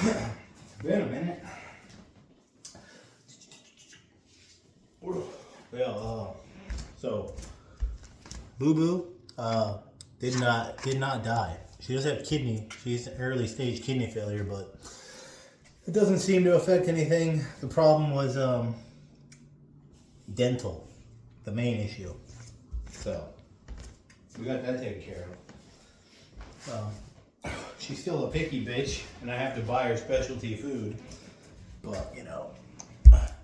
It's been a minute. Well, so Boo Boo did not die. She does have she's early stage kidney failure, but it doesn't seem to affect anything. The problem was dental, the main issue. So we got that taken care of. She's still a picky bitch, and I have to buy her specialty food. But, you know,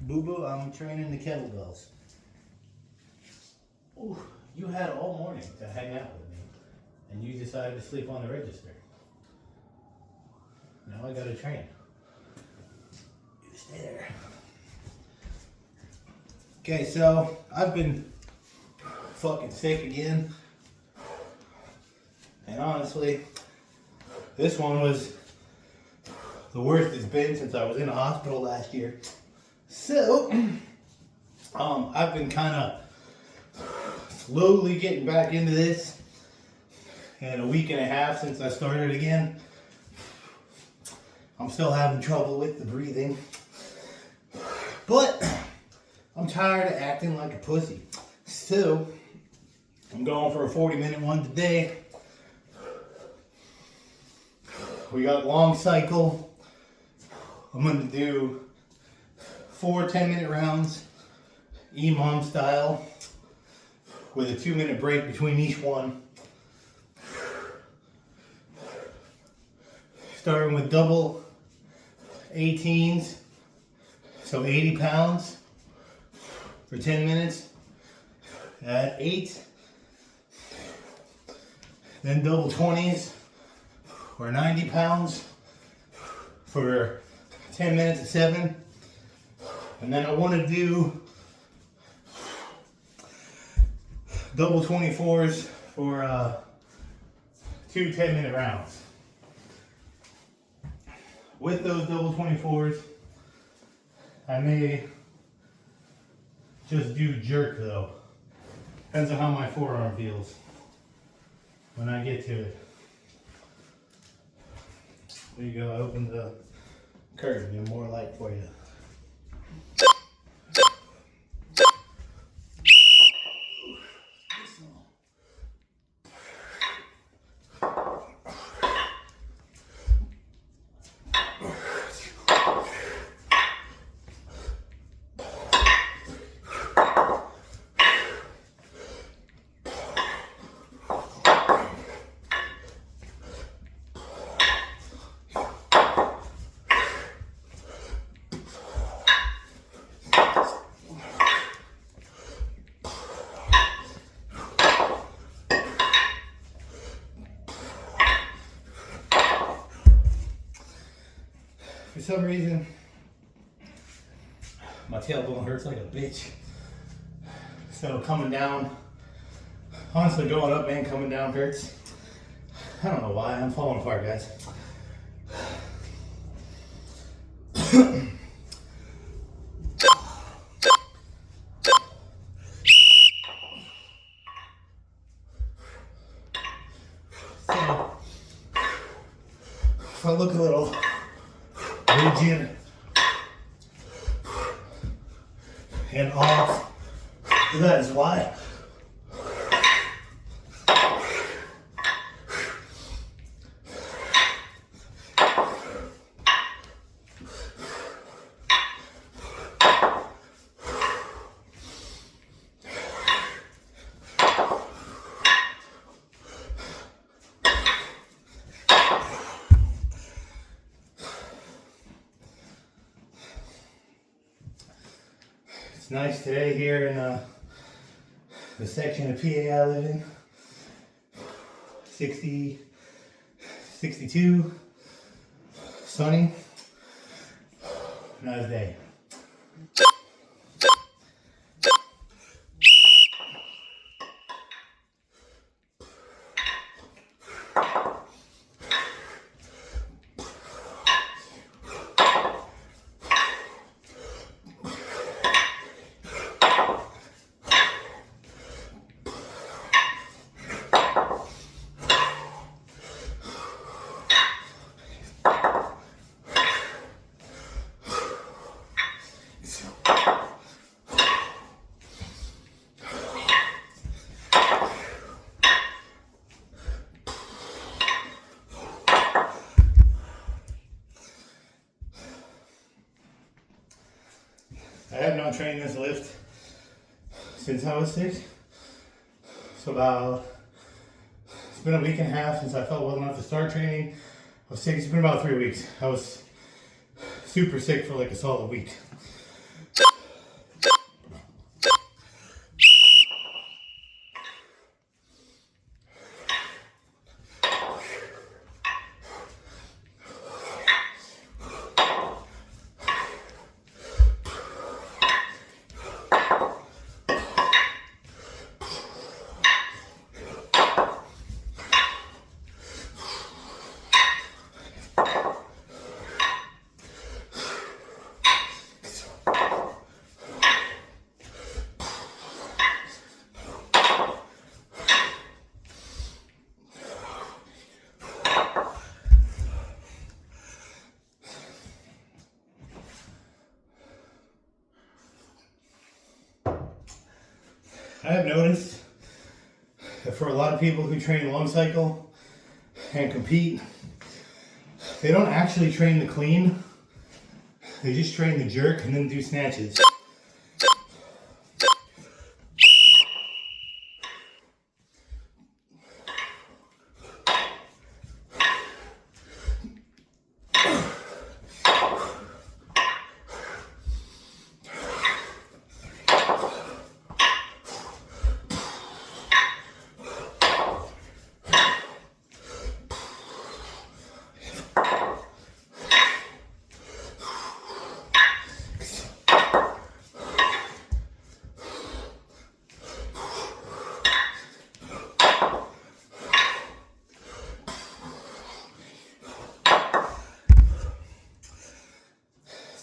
Boo Boo, I'm training the kettlebells. Ooh, you had all morning to hang out with me, and you decided to sleep on the register. Now I gotta train. You stay there. Okay, so I've been fucking sick again. And honestly, this one was the worst it's been since I was in the hospital last year. So, I've been kind of slowly getting back into this. And a week and a half since I started again. I'm still having trouble with the breathing. But I'm tired of acting like a pussy. So, I'm going for a 40-minute one today. We got long cycle. I'm going to do 4 10-minute rounds, EMOM style, with a 2-minute break between each one. Starting with double 18s, so 80 pounds for 10 minutes at 8. Then double 20s. Or 90 pounds for 10 minutes at 7. And then I want to do double 24s for 2 10-minute rounds. With those double 24s, I may just do jerk though. Depends on how my forearm feels when I get to it. There you go, I opened the curtain, and more light for you. For some reason, my tailbone hurts like a bitch. So coming down, honestly going up and coming down hurts. I don't know why, I'm falling apart, guys. So, if I look a little rigid and off, that is why. It's nice today here in the section of PA I live in. 60, 62, sunny, nice day. now training this lift since I was 6. So it's been a week and a half since I felt well enough to start training. I was sick. It's been about 3 weeks. I was super sick for like a solid week. I have noticed that for a lot of people who train long cycle and compete, they don't actually train the clean. They just train the jerk and then do snatches.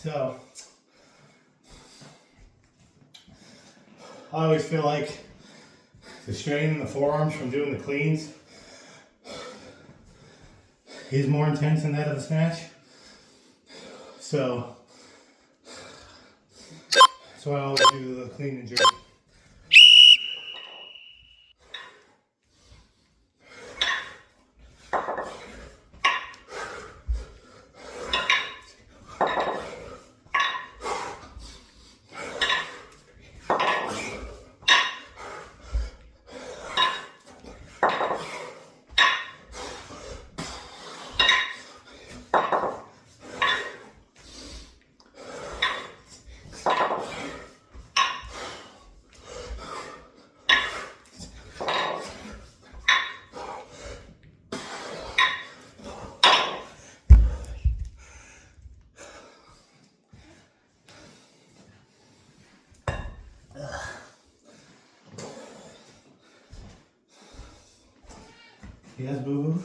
So, I always feel like the strain in the forearms from doing the cleans is more intense than that of the snatch. So, that's why I always do the clean and jerk. Yes, boo-boo.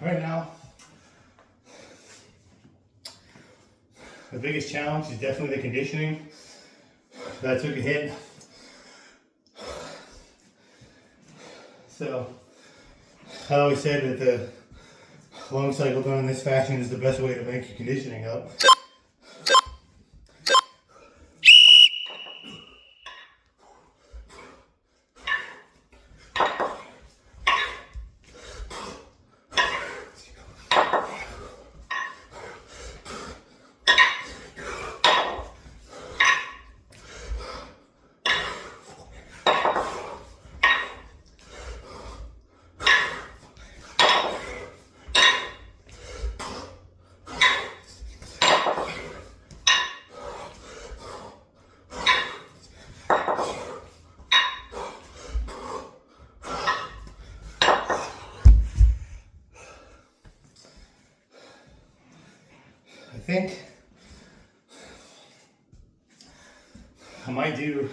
Right now, the biggest challenge is definitely the conditioning. That took a hit. So, I always said that the long cycle done in this fashion is the best way to make your conditioning up. I think might do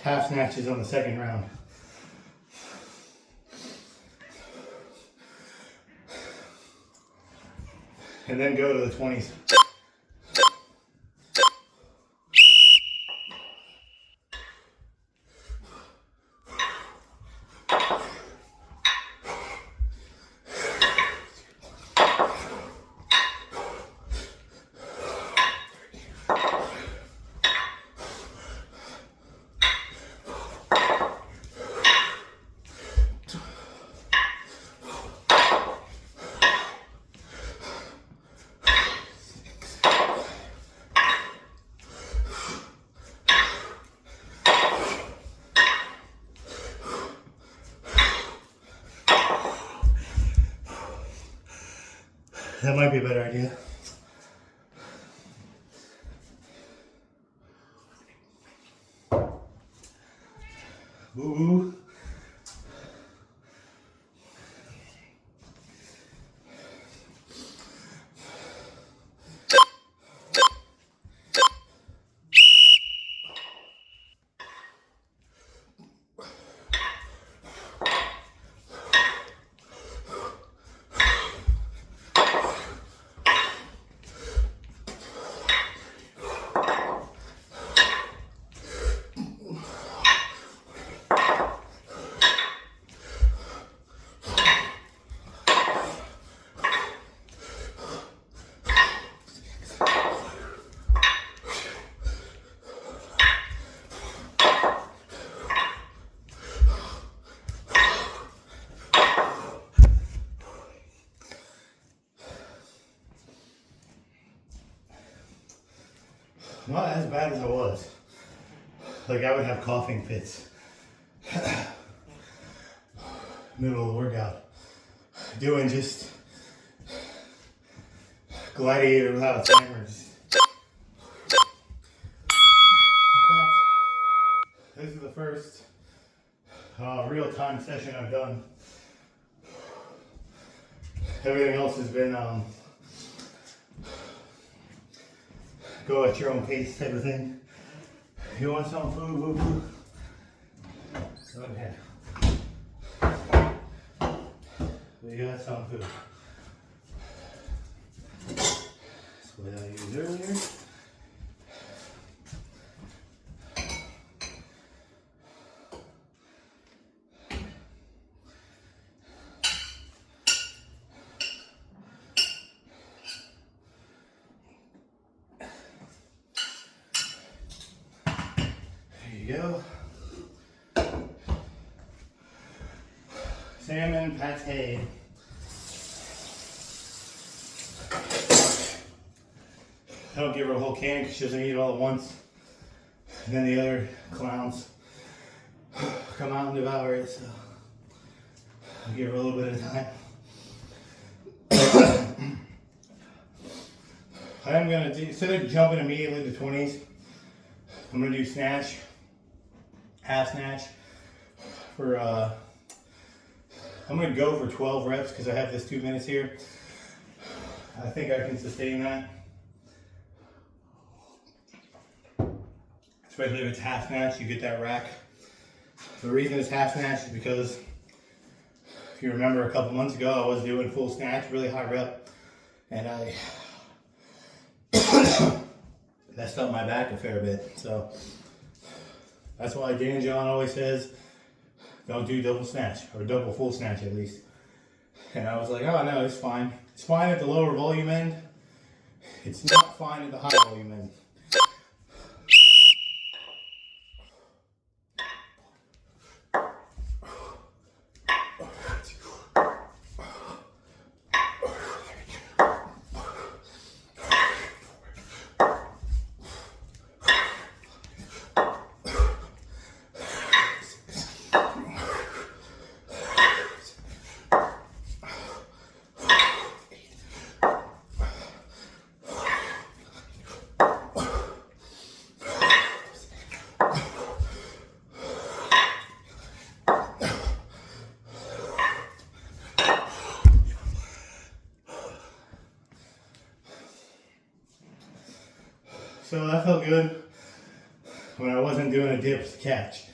half snatches on the second round. And then go to the 20s. That might be a better idea. Ooh. Not as bad as I was. Like I would have coughing fits. Middle of the workout. Doing just gladiator without a timer. In fact, this is the first real-time session I've done. Everything else has been go at your own pace type of thing. You want some food, woo woo? Go ahead. We got some food. That's what I used earlier. There you go. Salmon pate. I don't give her a whole can because she doesn't eat it all at once. And then the other clowns come out and devour it, so I'll give her a little bit of time. I am going to do, instead of jumping immediately to 20s, I'm going to do snatch, half snatch for, I'm going to go for 12 reps because I have this 2 minutes here. I think I can sustain that. Especially if it's half snatch, you get that rack. The reason it's half snatch is because if you remember a couple months ago, I was doing full snatch, really high rep, and I messed up my back a fair bit. So that's why Dan John always says, don't do double snatch, or double full snatch at least. And I was like, oh no, it's fine. It's fine at the lower volume end. It's not fine at the high volume end. So that felt good. when I wasn't doing a dip to catch.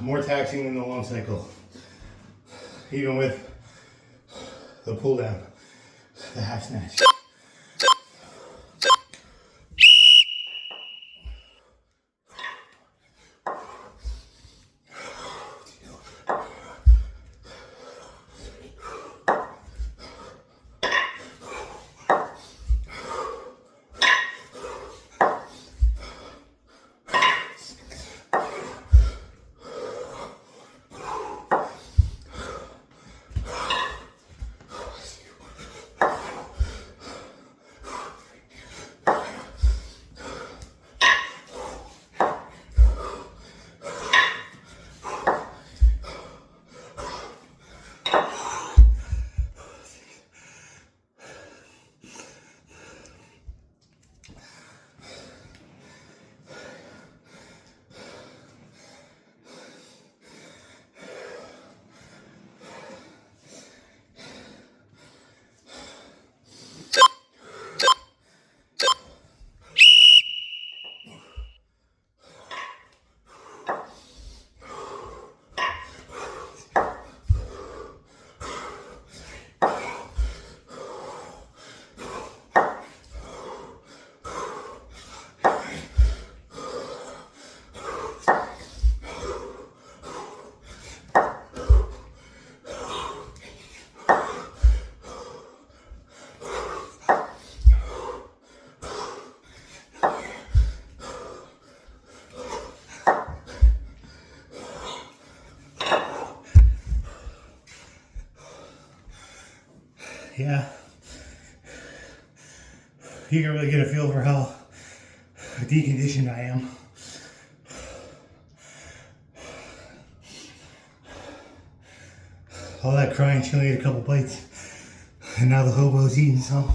More taxing than the long cycle. Even with the pull down, the half snatch. Yeah, you can really get a feel for how deconditioned I am. All that crying, she only ate a couple bites, and now the hobo's eating some.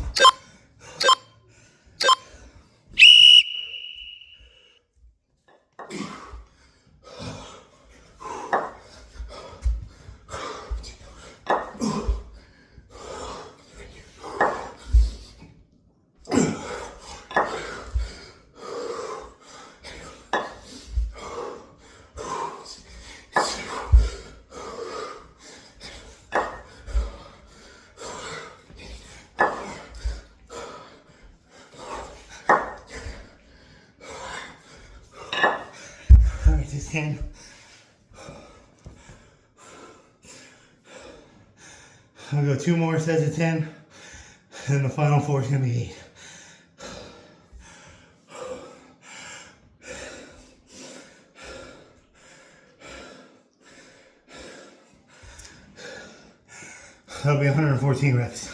Alright, this 10. I'll go 2 more sets of 10, and the final 4 is going to be 8. That'll be 114 reps.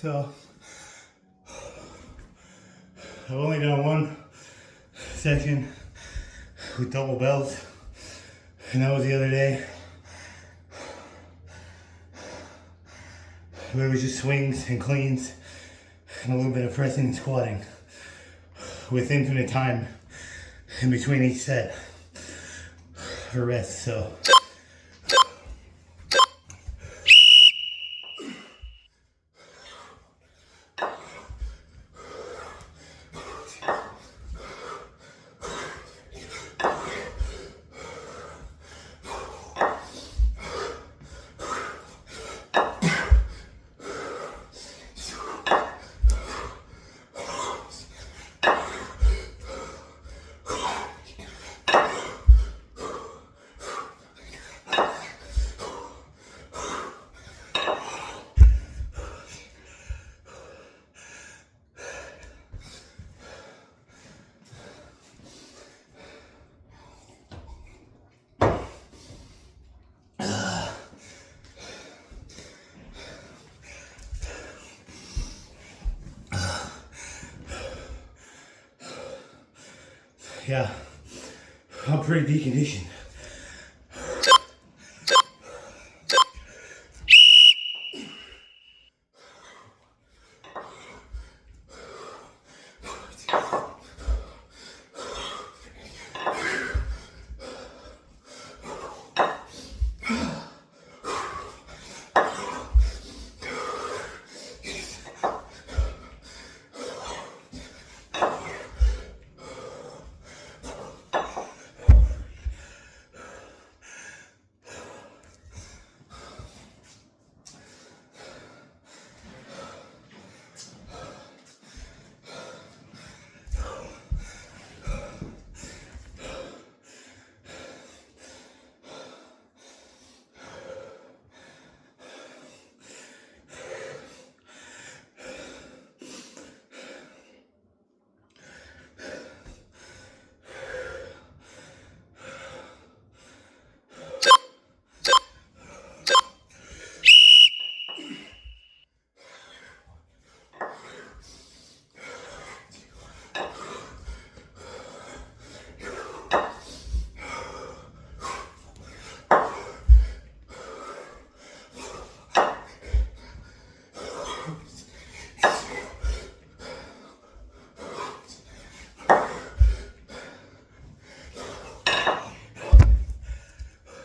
So, I've only done one session with double bells, and that was the other day. Where it was just swings and cleans and a little bit of pressing and squatting with infinite time in between each set for rest. So Yeah, I'm pretty deconditioned.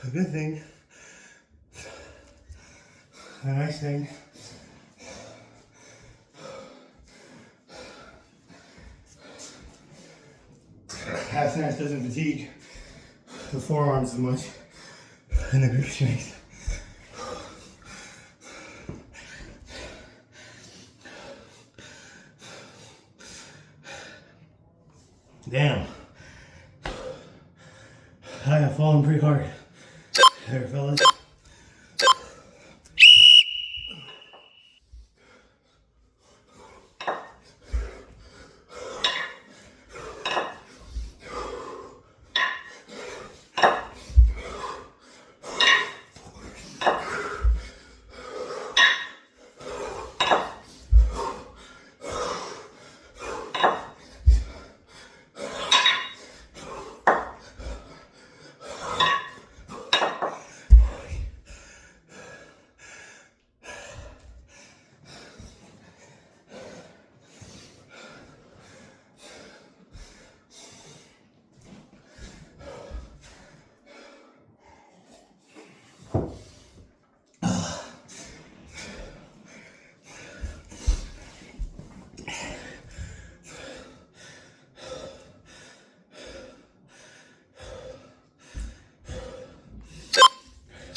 A good thing, a nice thing, half snatch doesn't fatigue the forearms as much and the grip strength. Damn, I have fallen pretty hard there, fellas.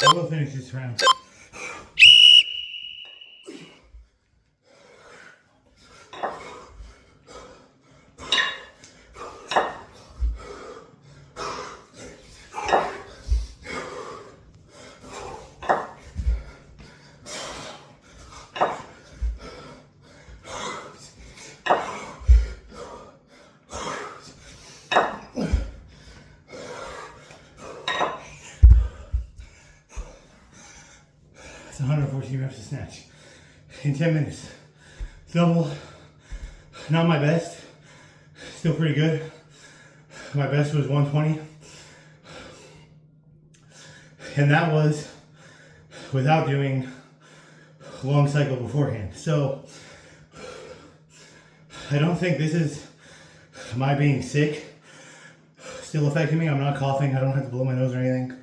I will finish this round. It's 114 reps of snatch in 10 minutes. Double, not my best, still pretty good. My best was 120. And that was without doing a long cycle beforehand. So I don't think this is my being sick still affecting me. I'm not coughing, I don't have to blow my nose or anything.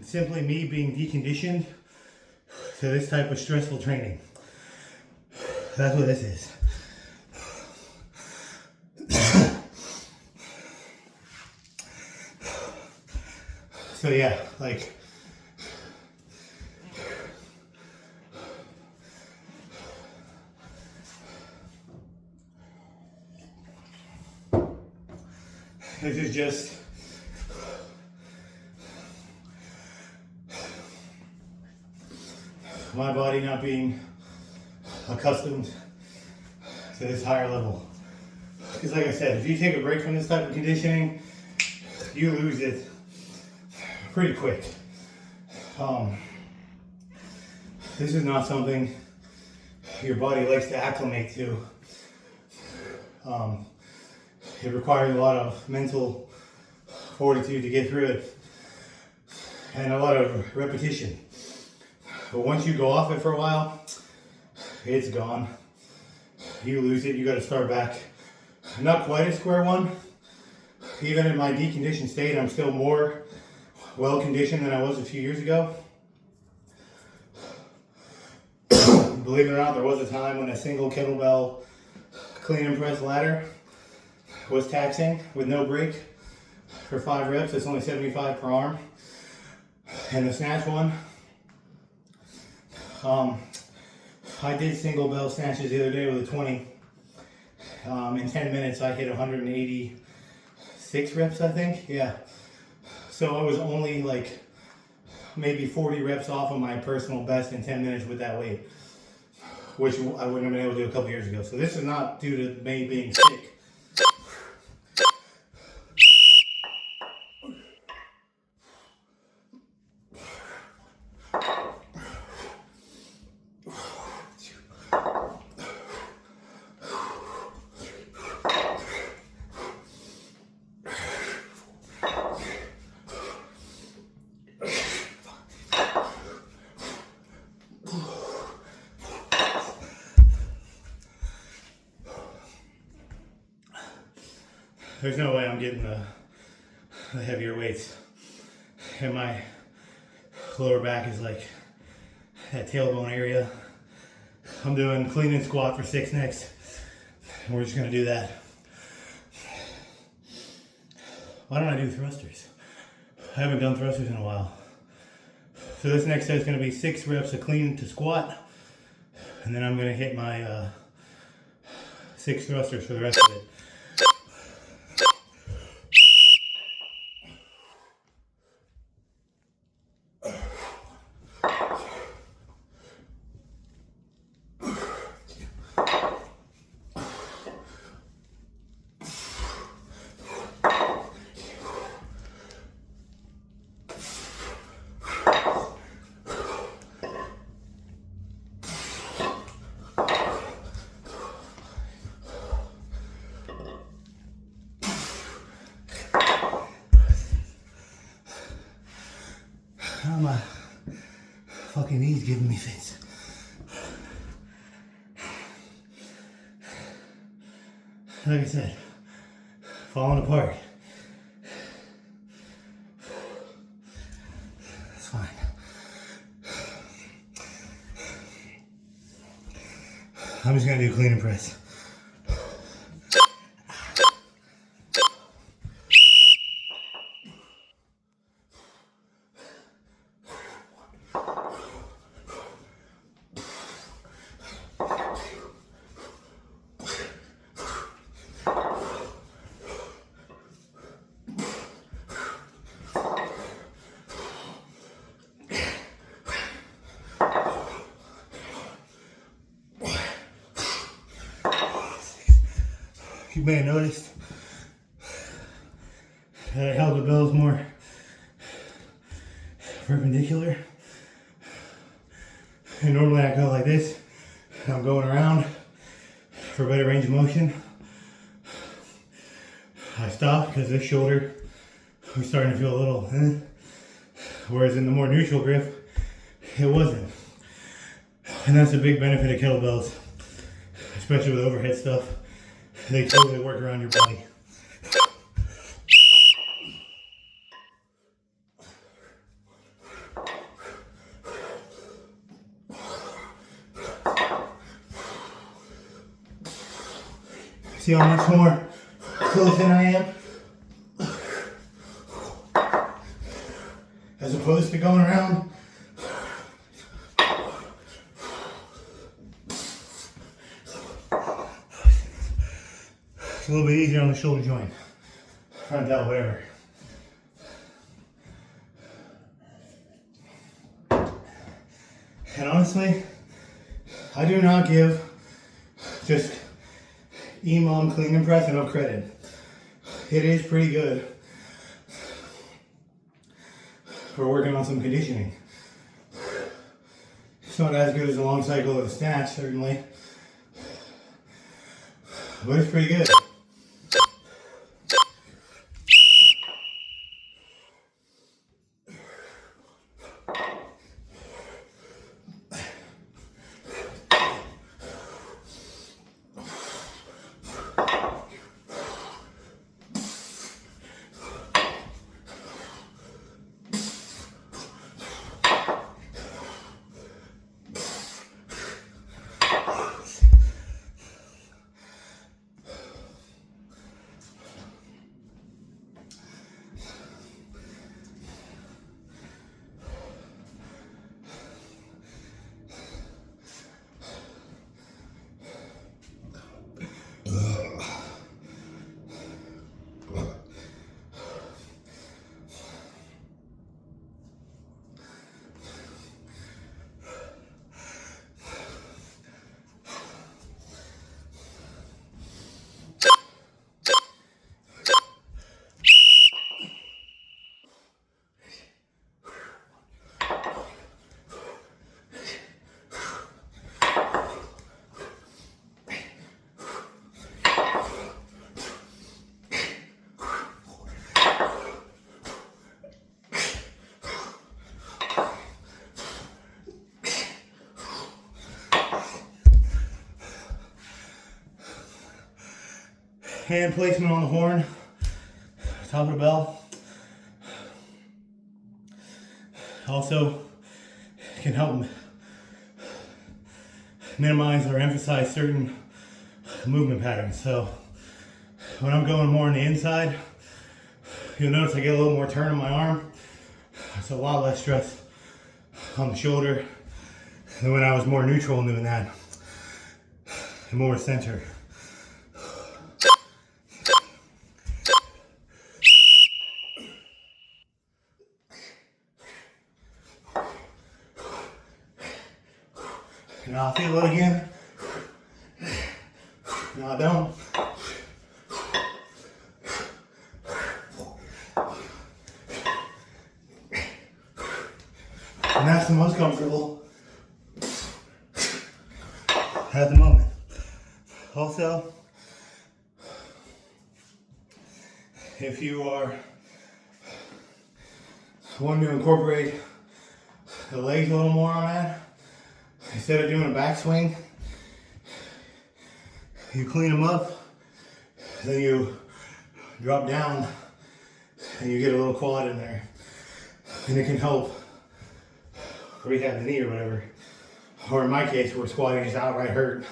Simply me being deconditioned to this type of stressful training. That's what this is. So yeah, like this is just my body not being accustomed to this higher level. Because like I said, if you take a break from this type of conditioning, you lose it pretty quick. This is not something your body likes to acclimate to. It requires a lot of mental fortitude to get through it and a lot of repetition. But once you go off it for a while, it's gone. You lose it, you got to start back. Not quite at square one. Even in my deconditioned state, I'm still more well conditioned than I was a few years ago. Believe it or not, there was a time when a single kettlebell clean and press ladder was taxing with no break for 5 reps. It's only 75 per arm. And the snatch one, I did single bell snatches the other day with a 20. In 10 minutes, I hit 186 reps, I think. Yeah. So I was only like maybe 40 reps off of my personal best in 10 minutes with that weight, which I wouldn't have been able to do a couple years ago. So this is not due to me being sick. There's no way I'm getting the heavier weights. And my lower back is like that tailbone area. I'm doing clean and squat for 6 next. And we're just gonna do that. Why don't I do thrusters? I haven't done thrusters in a while. So this next set is gonna be 6 reps of clean to squat. And then I'm gonna hit my 6 thrusters for the rest of it. Oh, my fucking knees giving me fits. Like I said, falling apart. That's fine. I'm just gonna do clean and press. You may have noticed that I held the bells more perpendicular. And normally I go like this, and I'm going around for better range of motion. I stopped because this shoulder was starting to feel a little, whereas in the more neutral grip, it wasn't. And that's a big benefit of kettlebells, especially with overhead stuff. They totally work around your body. See how much more close in I am? As opposed to going around. It's a little bit easier on the shoulder joint, front delt, whatever. And honestly, I do not give just EMOM clean and press enough credit. It is pretty good for working on some conditioning. It's not as good as a long cycle of the snatch, certainly, but it's pretty good. Hand placement on the horn, top of the bell. Also can help minimize or emphasize certain movement patterns. So when I'm going more on the inside, you'll notice I get a little more turn on my arm. It's a lot less stress on the shoulder than when I was more neutral and doing that, and more center. Now I feel it again. No, I don't. And that's the most comfortable at the moment. Also, if you are wanting to incorporate the legs a little more on that, instead of doing a backswing, you clean them up, then you drop down and you get a little quad in there. And it can help rehab the knee or whatever. Or in my case, where squatting is outright hurt.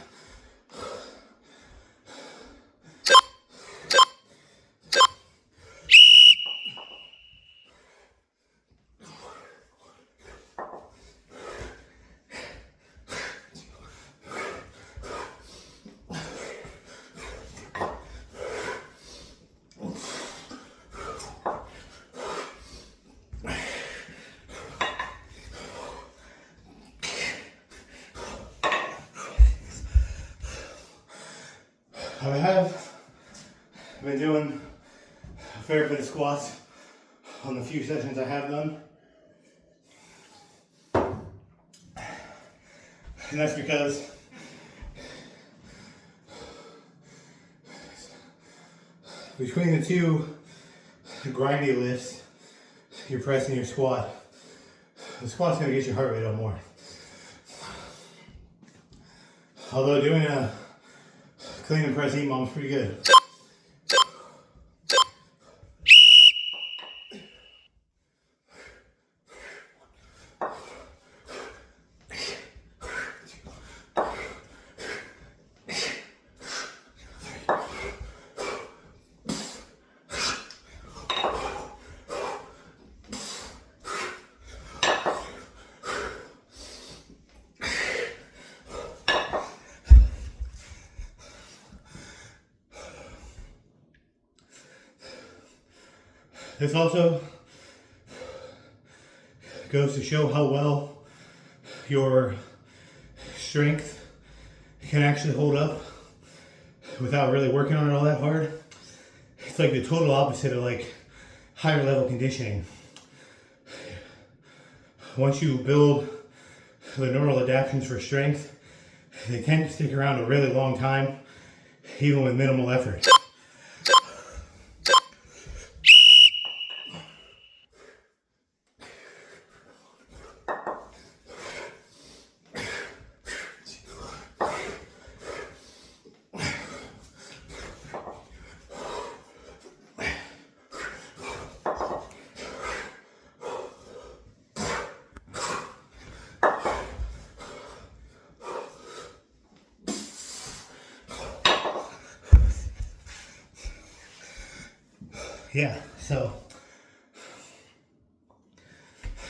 I have been doing a fair bit of squats on the few sessions I have done. And that's because between the two grindy lifts, you're pressing your squat. The squat's gonna get your heart rate up more. Although doing a clean and press EMOM is pretty good. This also goes to show how well your strength can actually hold up without really working on it all that hard. It's like the total opposite of like higher level conditioning. Once you build the neural adaptations for strength, they tend to stick around a really long time, even with minimal effort. Yeah, so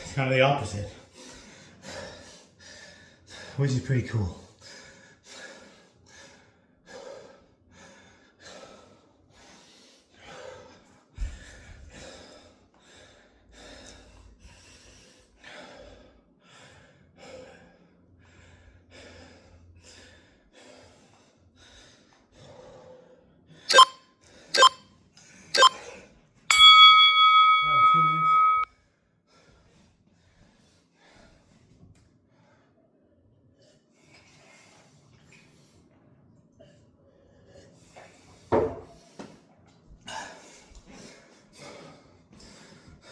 it's kind of the opposite, which is pretty cool. All right, 2 minutes.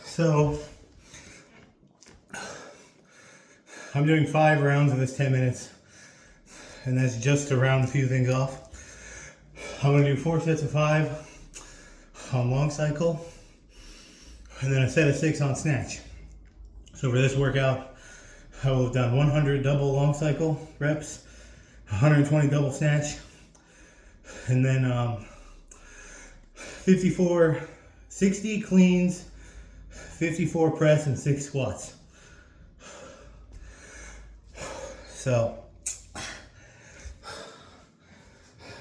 So I'm doing 5 rounds in this 10 minutes, and that's just to round a few things off. I'm gonna do 4 sets of 5 on long cycle, and then a set of 6 on snatch. So for this workout, I will have done 100 double long cycle reps, 120 double snatch, and then 60 cleans, 54 press, and 6 squats. So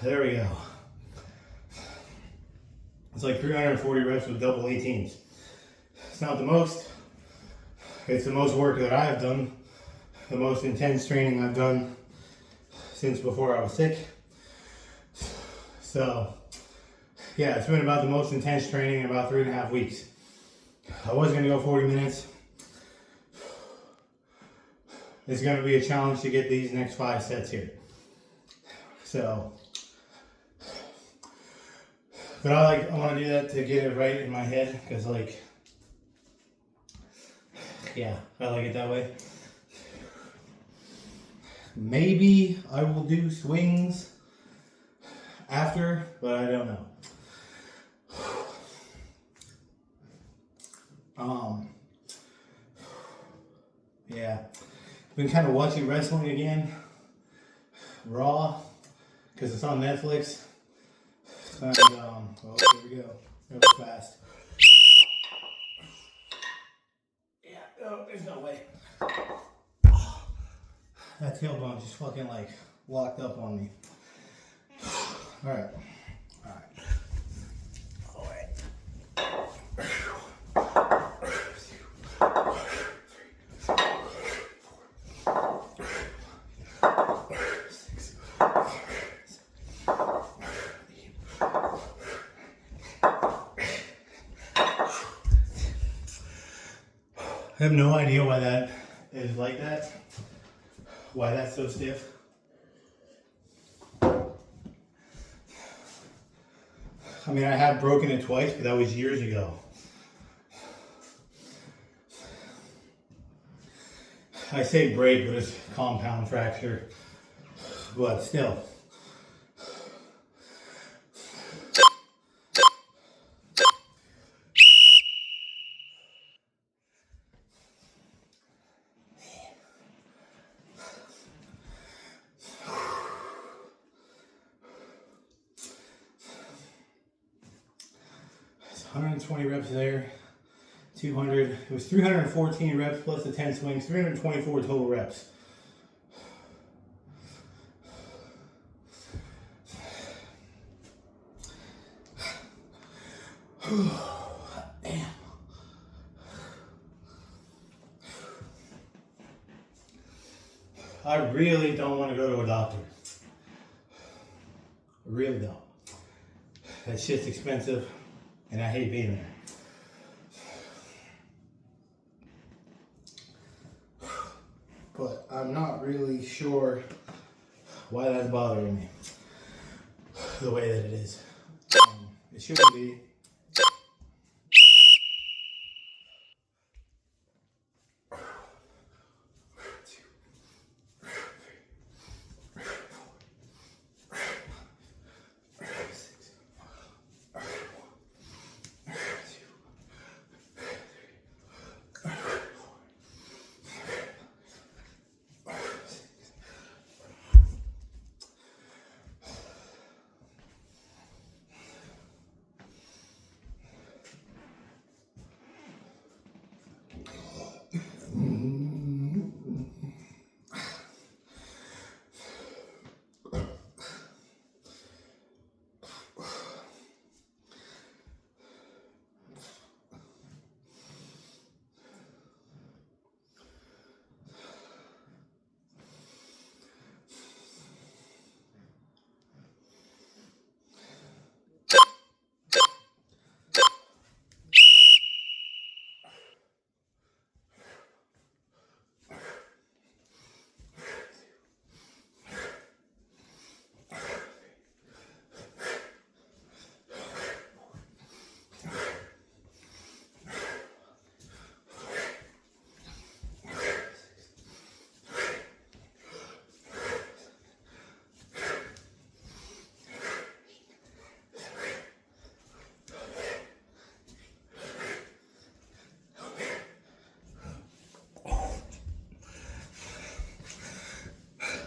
there we go. It's like 340 reps with double 18s. It's not the most. It's the most work that I have done, the most intense training I've done since before I was sick. So yeah, it's been about the most intense training in about 3.5 weeks. I was gonna go 40 minutes. It's gonna be a challenge to get these next 5 sets here. So, but I want to do that to get it right in my head, because yeah, I like it that way. Maybe I will do swings after, but I don't know. Yeah, been kind of watching wrestling again, Raw, because it's on Netflix. And oh, here we go. That was fast. Yeah, oh, there's no way. That tailbone just fucking locked up on me. All right. I have no idea why that is like that. Why that's so stiff. I mean, I have broken it twice, but that was years ago. I say break, but it's compound fracture. But still. It's 120 reps there. 200. It was 314 reps plus the 10 swings. 324 total reps. Damn. I really don't want to go to a doctor. I really don't. That shit's expensive, and I hate being there. but I'm not really sure why that's bothering me the way that it is. It shouldn't be.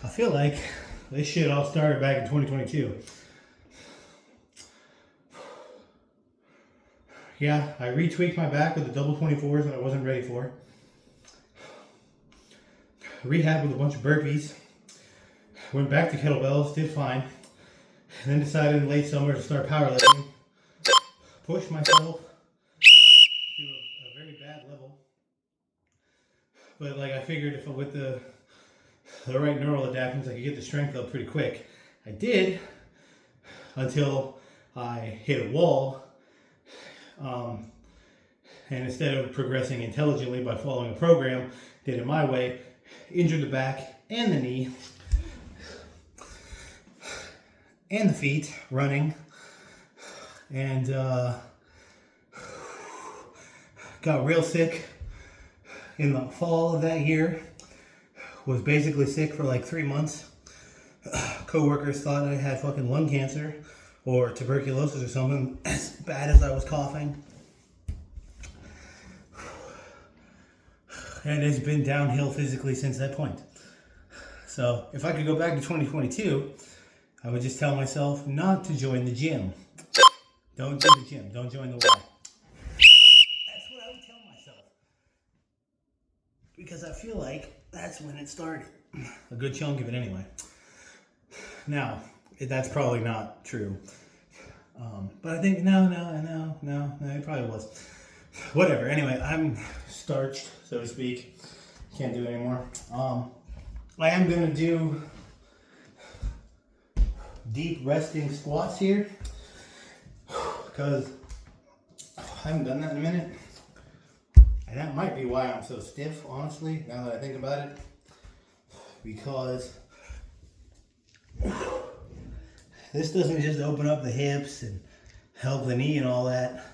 I feel like this shit all started back in 2022. Yeah, I retweaked my back with the double 24s that I wasn't ready for. Rehab with a bunch of burpees. Went back to kettlebells, did fine. And then decided in late summer to start powerlifting. Pushed myself to a very bad level. But like I figured if with the right neural adaptations I could get the strength up pretty quick. I did until I hit a wall. And instead of progressing intelligently by following a program, did it my way, injured the back and the knee and the feet running, and got real sick in the fall of that year. Was basically sick for like 3 months. Co-workers thought I had fucking lung cancer or tuberculosis or something, as bad as I was coughing. And it's been downhill physically since that point. So if I could go back to 2022, I would just tell myself not to join the gym. Don't do the gym. Don't join the Y. That's what I would tell myself. Because I feel like that's when it started. A good chunk of it anyway. Now, that's probably not true. But I think, no, it probably was. Whatever, anyway, I'm starched, so to speak. Can't do it anymore. I am going to do deep resting squats here. Because I haven't done that in a minute. And that might be why I'm so stiff, honestly, now that I think about it. Because this doesn't just open up the hips and help the knee and all that.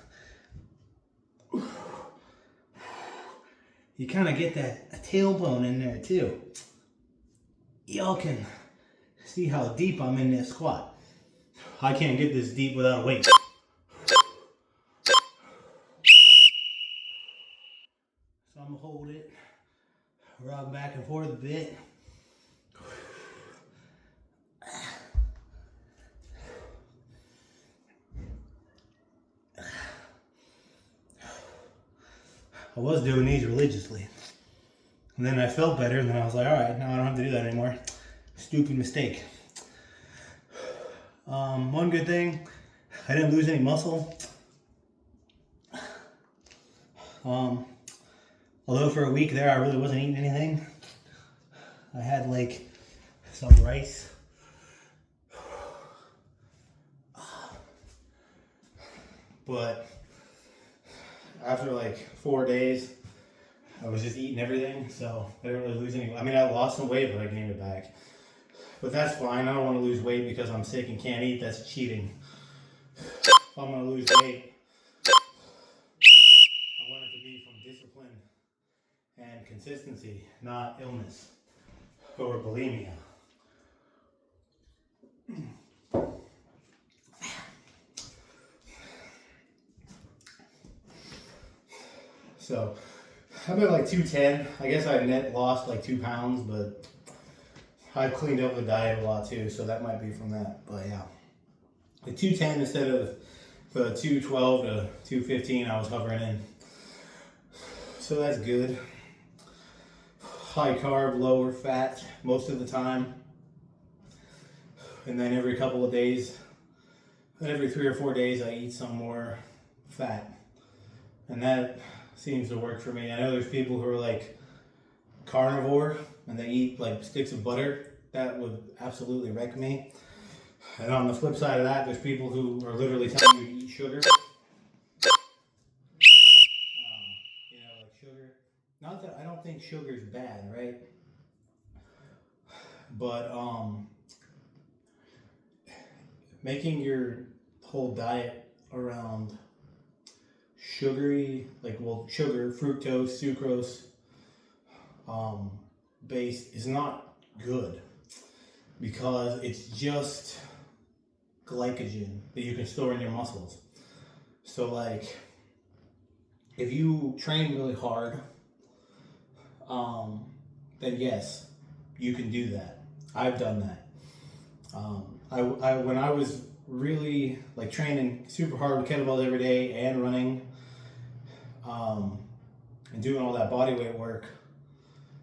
You kind of get that tailbone in there too. Y'all can see how deep I'm in this squat. I can't get this deep without a weight. So I'm gonna hold it, rock back and forth a bit. I was doing these religiously. And then I felt better, and then I was like, all right, now I don't have to do that anymore. Stupid mistake. One good thing, I didn't lose any muscle. Although for a week there, I really wasn't eating anything. I had like some rice. But after like 4 days, I was just eating everything, so I didn't really lose any. I mean, I lost some weight, but I gained it back. But that's fine. I don't want to lose weight because I'm sick and can't eat. That's cheating. If I'm going to lose weight, I want it to be from discipline and consistency, not illness or bulimia. So I've been like 210. I guess I net lost like 2 pounds, but I've cleaned up the diet a lot too, so that might be from that. But yeah, the 210 instead of the 212 to 215 I was hovering in. So that's good. High carb, lower fat most of the time. And then every couple of days, every 3 or 4 days, I eat some more fat. And that seems to work for me. I know there's people who are like carnivore and they eat like sticks of butter. That would absolutely wreck me. And on the flip side of that, there's people who are literally telling you to eat sugar. Like sugar. Not that I don't think sugar's bad, right? But making your whole diet around sugary, sugar, fructose, sucrose, based is not good because it's just glycogen that you can store in your muscles. So like, if you train really hard, then yes, you can do that. I've done that. When I was really like training super hard with kettlebells every day and running, and doing all that body weight work,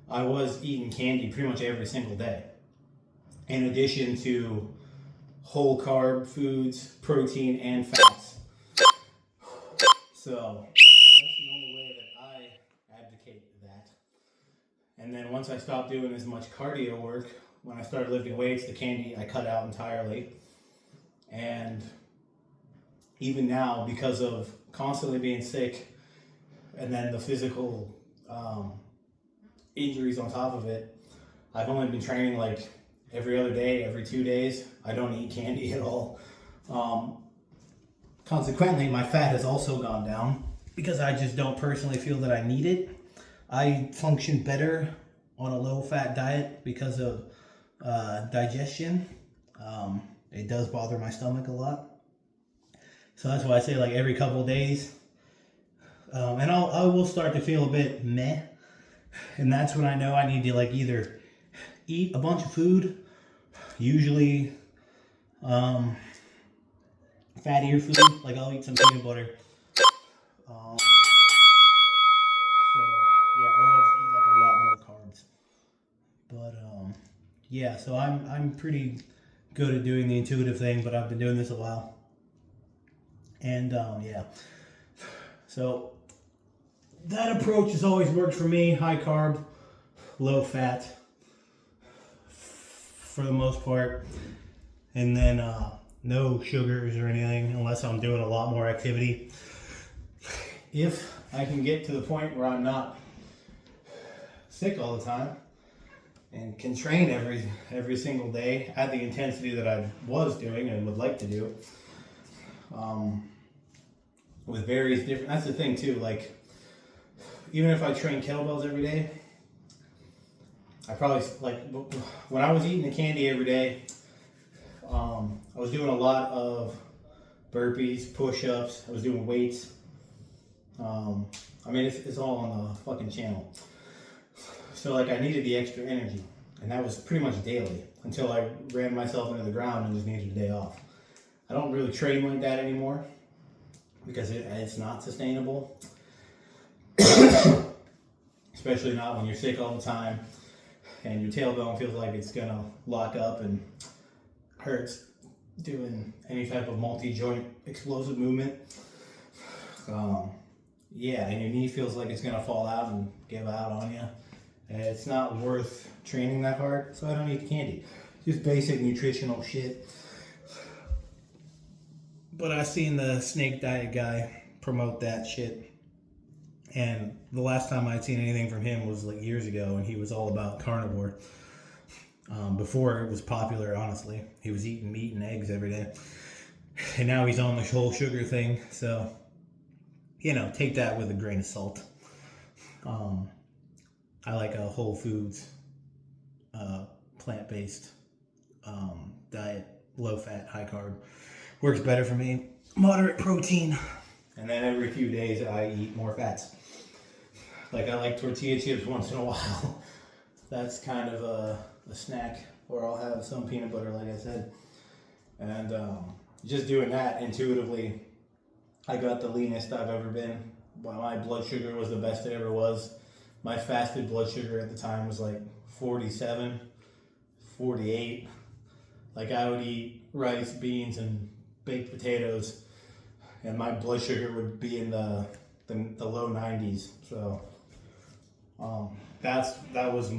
I was eating candy pretty much every single day. In addition to whole carb foods, protein, and fats. So that's the only way that I advocate that. And then once I stopped doing as much cardio work, when I started lifting weights, the candy I cut out entirely. And even now, because of constantly being sick and then the physical injuries on top of it, I've only been training like every other day, every 2 days. I don't eat candy at all. Consequently, my fat has also gone down because I just don't personally feel that I need it. I function better on a low-fat diet because of digestion. It does bother my stomach a lot. So that's why I say like every couple of days. And I will start to feel a bit meh. And that's when I know I need to like either eat a bunch of food, usually fattier food, like I'll eat some peanut butter. So yeah, or I'll just eat like a lot more carbs. But yeah, so I'm pretty good at doing the intuitive thing, but I've been doing this a while. And yeah, so that approach has always worked for me. High carb, low fat for the most part, and then no sugars or anything unless I'm doing a lot more activity. If I can get to the point where I'm not sick all the time and can train every single day at the intensity that I was doing and would like to do, with various different, that's the thing too, like even if I train kettlebells every day, I probably, like when I was eating the candy every day, I was doing a lot of burpees, push-ups, I was doing weights. I mean, it's all on the fucking channel. So like I needed the extra energy, and that was pretty much daily until I ran myself into the ground and just needed a day off. I don't really train like that anymore because it's not sustainable. Especially not when you're sick all the time and your tailbone feels like it's gonna lock up and hurts doing any type of multi-joint explosive movement. Yeah, and your knee feels like it's gonna fall out and give out on you. And it's not worth training that hard, so I don't eat candy. Just basic nutritional shit. But I seen the Snake Diet guy promote that shit, And the last time I'd seen anything from him was like years ago, and he was all about carnivore. Before it was popular, honestly. He was eating meat and eggs every day. And now he's on the whole sugar thing. So, you know, take that with a grain of salt. I like a Whole Foods, plant-based diet, low fat, high carb. Works better for me. Moderate protein. And then every few days I eat more fats. Like I like tortilla chips once in a while. That's kind of a snack. Or I'll have some peanut butter, like I said. And just doing that intuitively, I got the leanest I've ever been. My blood sugar was the best it ever was. My fasted blood sugar at the time was like 47, 48. Like I would eat rice, beans, and baked potatoes, and my blood sugar would be in the low 90s. So that was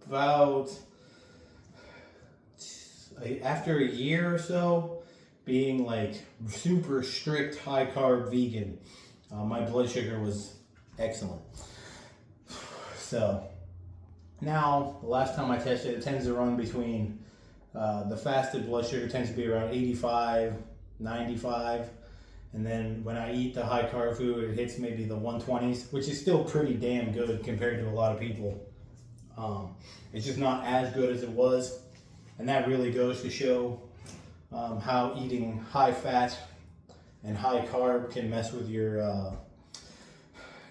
about after a year or so being like super strict high carb vegan. My blood sugar was excellent. So now, the last time I tested, it tends to run between, the fasted blood sugar tends to be around 85, 95. And then when I eat the high carb food, it hits maybe the 120s, which is still pretty damn good compared to a lot of people. It's just not as good as it was. And that really goes to show how eating high fat and high carb can mess with your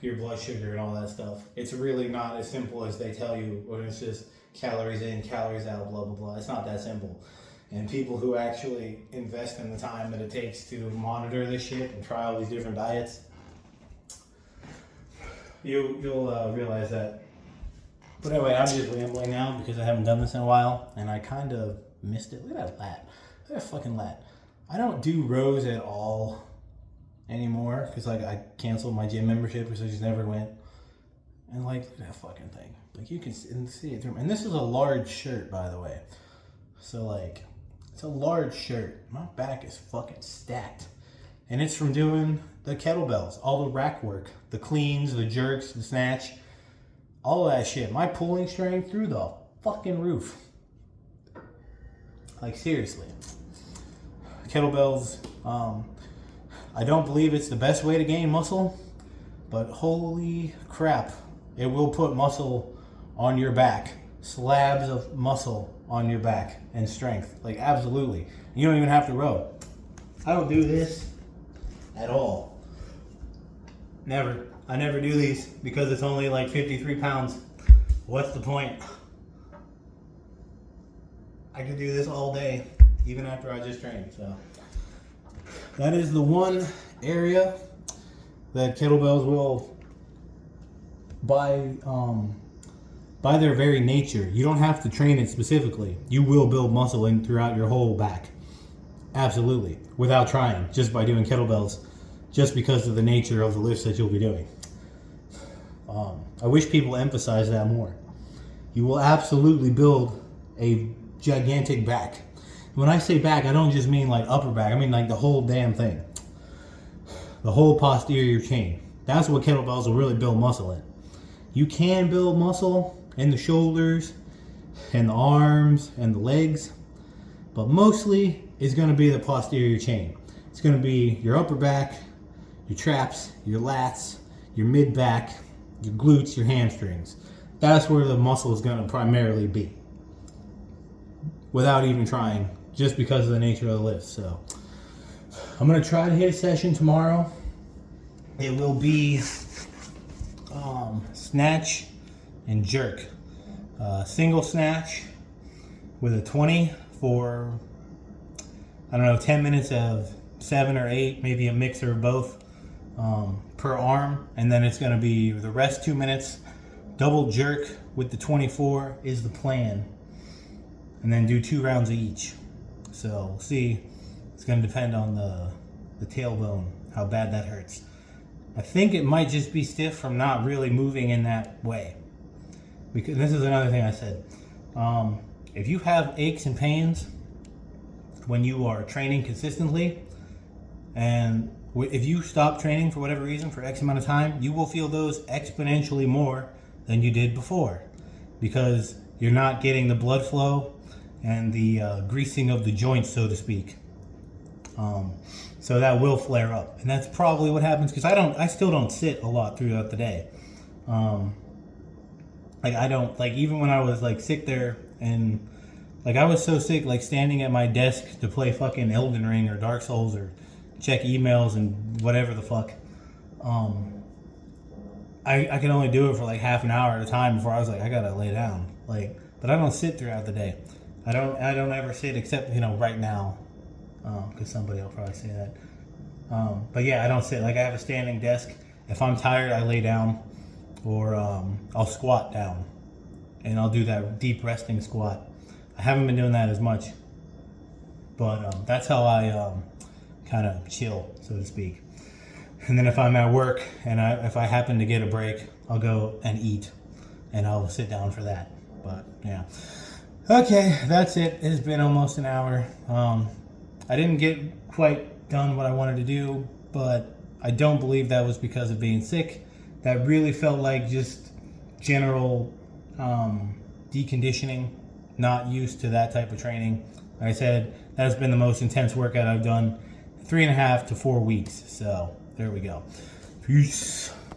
blood sugar and all that stuff. It's really not as simple as they tell you, when it's just calories in, calories out, blah, blah, blah. It's not that simple. And people who actually invest in the time that it takes to monitor this shit and try all these different diets, you'll realize that. But anyway, I'm just rambling now because I haven't done this in a while, and I kind of missed it. Look at that lat. Look at that fucking lat. I don't do rows at all anymore because like I canceled my gym membership because I just never went. And like, look at that fucking thing. Like you can see it through. And this is a large shirt, by the way. So like, it's a large shirt. My back is fucking stacked. And it's from doing the kettlebells, all the rack work, the cleans, the jerks, the snatch, all of that shit. My pulling strength through the fucking roof. Like seriously. Kettlebells, I don't believe it's the best way to gain muscle, but holy crap, it will put muscle on your back, slabs of muscle on your back and strength, like absolutely. You don't even have to row. I don't do this at all. Never. I never do these because it's only like 53 pounds. What's the point? I could do this all day, even after I just trained. So that is the one area that kettlebells will, by their very nature, you don't have to train it specifically. You will build muscle in throughout your whole back. Absolutely. Without trying, just by doing kettlebells, just because of the nature of the lifts that you'll be doing. I wish people emphasize that more. You will absolutely build a gigantic back. When I say back, I don't just mean like upper back. I mean like the whole damn thing. The whole posterior chain. That's what kettlebells will really build muscle in. You can build muscle in the shoulders and the arms and the legs, but mostly it's going to be the posterior chain. It's going to be your upper back, your traps, your lats, your mid back, your glutes, your hamstrings. That's where the muscle is going to primarily be, without even trying, just because of the nature of the lift. So I'm going to try to hit a session tomorrow. It will be snatch and jerk. Single snatch with a 20 for, 10 minutes of 7 or 8, maybe a mixer of both per arm. And then it's going to be the rest 2 minutes. Double jerk with the 24 is the plan. And then do 2 rounds of each. So we'll see. It's going to depend on the tailbone, how bad that hurts. I think it might just be stiff from not really moving in that way. Because this is another thing I said. If you have aches and pains when you are training consistently, and If you stop training for whatever reason for X amount of time, you will feel those exponentially more than you did before, because you're not getting the blood flow and the greasing of the joints, so to speak. So that will flare up, and that's probably what happens, because I still don't sit a lot throughout the day. Like I don't, like, even when I was like sick there, and like I was so sick, like standing at my desk to play fucking Elden Ring or Dark Souls or check emails and whatever the fuck. I can only do it for like half an hour at a time before I was like, I gotta lay down. Like, but I don't sit throughout the day. I don't ever sit, except, you know, right now, because somebody will probably say that. But yeah, I don't sit. Like, I have a standing desk. If I'm tired, I lay down, or I'll squat down, and I'll do that deep resting squat. I haven't been doing that as much, but that's how I kind of chill, so to speak. And then if I'm at work and if I happen to get a break, I'll go and eat, and I'll sit down for that. But yeah, okay, that's it. It's been almost an hour. I didn't get quite done what I wanted to do, but I don't believe that was because of being sick. That really felt like just general deconditioning, not used to that type of training. Like I said, that has been the most intense workout I've done, 3.5 to 4 weeks. So there we go. Peace.